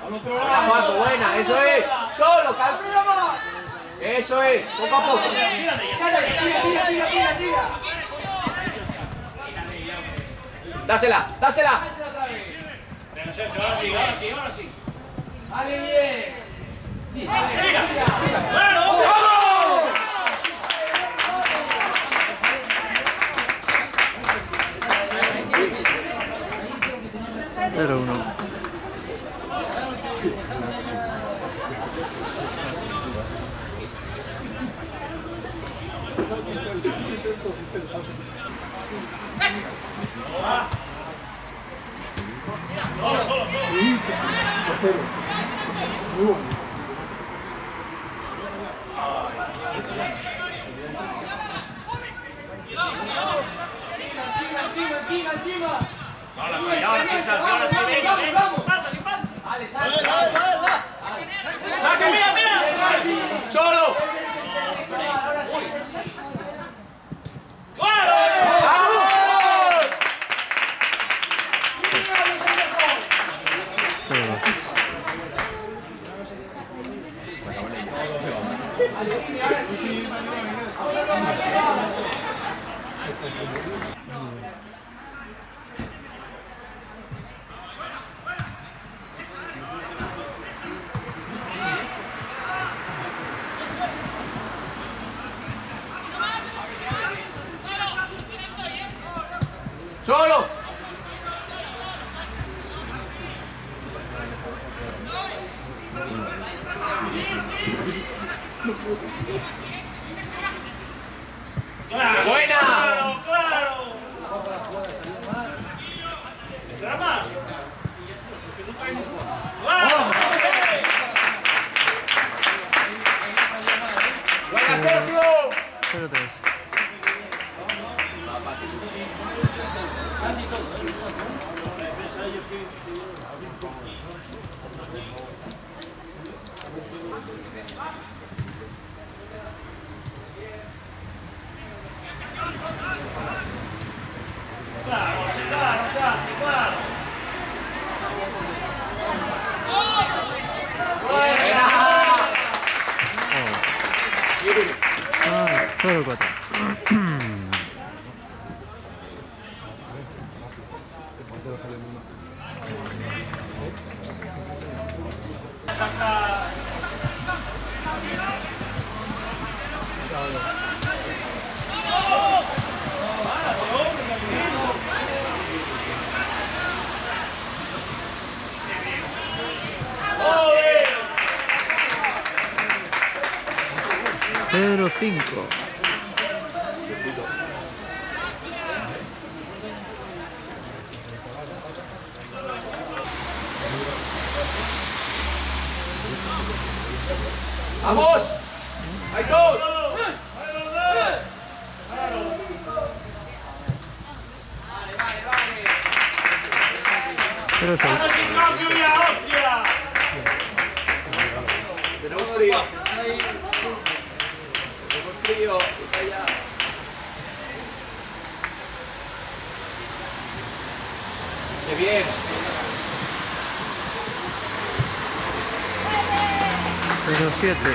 Buena, Paco, buena, eso es. Solo, calma. Eso es, poco a poco. Dásela, dásela. Ahora sí, ahora sí, ahora sí. Vale, bien. Sí, vale. ¡Mira! ¡Claro! ¡Vamos! Cero uno. Solo, solo, solo. Ahora sí, Santi, ahora sí, venga, venga, sin falta, sin falta. Vale, sale. ¡Saque, mira, mira! Solo. Ahora sí. ¡Claro! ¡Vamos! Cero dos. Solo. ¡Claro! Buena. ¡Claro, claro! ¿Entra más? ¡Claro! Buena, Sergio. Cero tres. ¡Claro, sí, claro, Santi, claro! Ah, cero cuatro. Saca... Cero cinco. ¡Vamos! ¡Ahí dos! Cero seis. ¡Vamos sin cambio ya, hostia! Tenemos frío. Tenemos frío. Allá. ¡Qué bien! Cero siete.